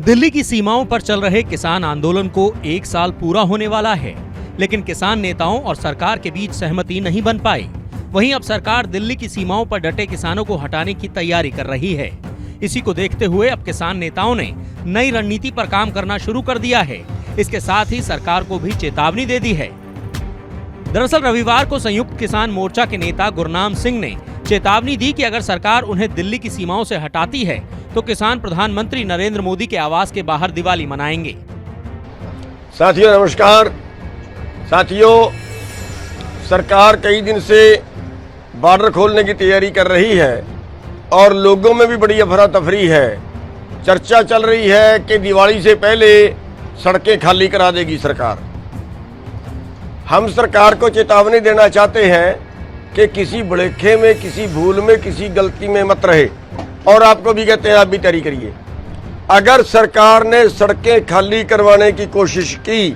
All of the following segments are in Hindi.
दिल्ली की सीमाओं पर चल रहे किसान आंदोलन को 1 साल पूरा होने वाला है, लेकिन किसान नेताओं और सरकार के बीच सहमति नहीं बन पाई। वहीं अब सरकार दिल्ली की सीमाओं पर डटे किसानों को हटाने की तैयारी कर रही है। इसी को देखते हुए अब किसान नेताओं ने नई रणनीति पर काम करना शुरू कर दिया है। इसके साथ ही सरकार को भी चेतावनी दे दी है। दरअसल रविवार को संयुक्त किसान मोर्चा के नेता गुरनाम सिंह ने चेतावनी दी कि अगर सरकार उन्हें दिल्ली की सीमाओं से हटाती है तो किसान प्रधानमंत्री नरेंद्र मोदी के आवास के बाहर दिवाली मनाएंगे। साथियों नमस्कार। साथियों, सरकार कई दिन से बॉर्डर खोलने की तैयारी कर रही है और लोगों में भी बड़ी अफरा तफरी है। चर्चा चल रही है कि दिवाली से पहले सड़कें खाली करा देगी सरकार। हम सरकार को चेतावनी देना चाहते हैं कि किसी भुलेखे में, किसी भूल में, किसी गलती में मत रहे और आपको भी कहते हैं आप भी तैयारी करिए। अगर सरकार ने सड़कें खाली करवाने की कोशिश की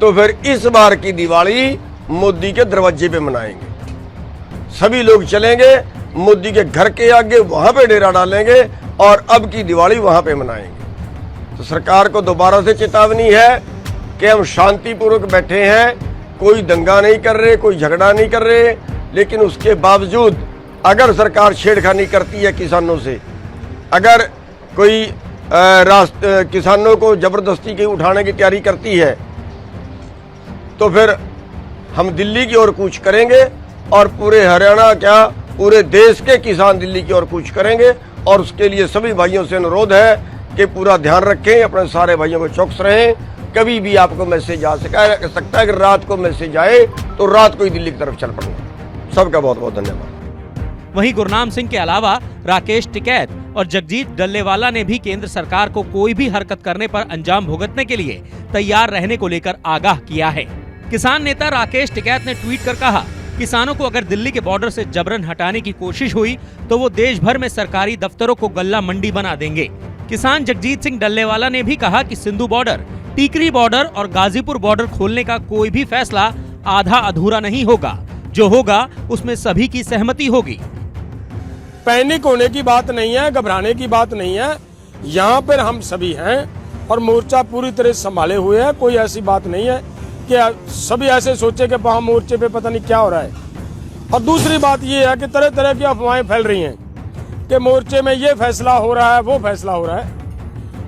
तो फिर इस बार की दिवाली मोदी के दरवाजे पे मनाएंगे। सभी लोग चलेंगे मोदी के घर के आगे, वहां पे डेरा डालेंगे और अब की दिवाली वहां पे मनाएंगे। तो सरकार को दोबारा से चेतावनी है कि हम शांतिपूर्वक बैठे हैं, कोई दंगा नहीं कर रहे, कोई झगड़ा नहीं कर रहे, लेकिन उसके बावजूद अगर सरकार छेड़खानी करती है किसानों से, अगर कोई किसानों को जबरदस्ती के उठाने की तैयारी करती है तो फिर हम दिल्ली की ओर कूच करेंगे और पूरे हरियाणा क्या पूरे देश के किसान दिल्ली की ओर कूच करेंगे। और उसके लिए सभी भाइयों से अनुरोध है कि पूरा ध्यान रखें, अपने सारे भाइयों को चौकस रहें। कभी भी आपको मैसेज आ सकता है कि रात को मैसेज आए तो रात को ही दिल्ली की तरफ चल पड़ना। सबका बहुत बहुत धन्यवाद। वहीं गुरनाम सिंह के अलावा राकेश टिकैत और जगजीत डल्लेवाला ने भी केंद्र सरकार को कोई भी हरकत करने पर अंजाम भुगतने के लिए तैयार रहने को लेकर आगाह किया है। किसान नेता राकेश टिकैत ने ट्वीट कर कहा, किसानों को अगर दिल्ली के बॉर्डर से जबरन हटाने की कोशिश हुई तो वो देश भर में सरकारी दफ्तरों को गल्ला मंडी बना देंगे। किसान जगजीत सिंह डल्लेवाला ने भी कहा कि सिंधु बॉर्डर, टीकरी बॉर्डर और गाजीपुर बॉर्डर खोलने का कोई भी फैसला आधा अधूरा नहीं होगा। जो होगा उसमें सभी की सहमति होगी। पैनिक होने की बात नहीं है, घबराने की बात नहीं है। यहाँ पर हम सभी हैं और मोर्चा पूरी तरह संभाले हुए हैं। कोई ऐसी बात नहीं है कि सभी ऐसे सोचे कि वहाँ मोर्चे पे पता नहीं क्या हो रहा है। और दूसरी बात ये है कि तरह तरह की अफवाहें फैल रही हैं कि मोर्चे में ये फैसला हो रहा है, वो फैसला हो रहा है।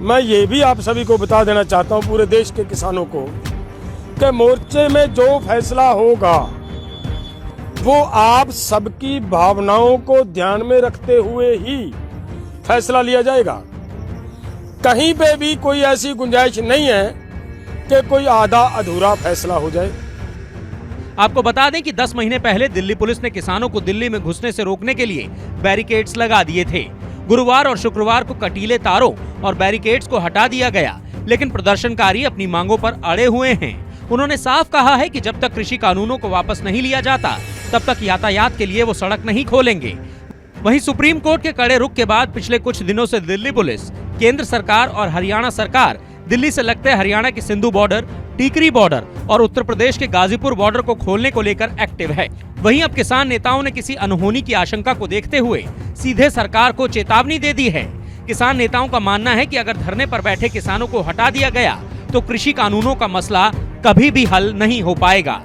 मैं ये भी आप सभी को बता देना चाहता हूँ, पूरे देश के किसानों को, कि मोर्चे में जो फैसला होगा वो आप सबकी भावनाओं को ध्यान में रखते हुए ही फैसला लिया जाएगा। कहीं पे भी कोई ऐसी गुंजाइश नहीं है कि कोई आधा अधूरा फैसला हो जाए। आपको बता दें कि 10 महीने पहले दिल्ली पुलिस ने किसानों को दिल्ली में घुसने से रोकने के लिए बैरिकेड्स लगा दिए थे। गुरुवार और शुक्रवार को कटीले तारों और बैरिकेड्स को हटा दिया गया, लेकिन प्रदर्शनकारी अपनी मांगों पर अड़े हुए हैं। उन्होंने साफ कहा है कि जब तक कृषि कानूनों को वापस नहीं लिया जाता तब तक यातायात के लिए वो सड़क नहीं खोलेंगे। वहीं सुप्रीम कोर्ट के कड़े रुख के बाद पिछले कुछ दिनों से दिल्ली पुलिस, केंद्र सरकार और हरियाणा सरकार दिल्ली से लगते हरियाणा के सिंधु बॉर्डर, टीकरी बॉर्डर और उत्तर प्रदेश के गाजीपुर बॉर्डर को खोलने को लेकर एक्टिव है। वहीं अब किसान नेताओं ने किसी अनहोनी की आशंका को देखते हुए सीधे सरकार को चेतावनी दे दी है। किसान नेताओं का मानना है कि अगर धरने पर बैठे किसानों को हटा दिया गया तो कृषि कानूनों का मसला कभी भी हल नहीं हो पाएगा।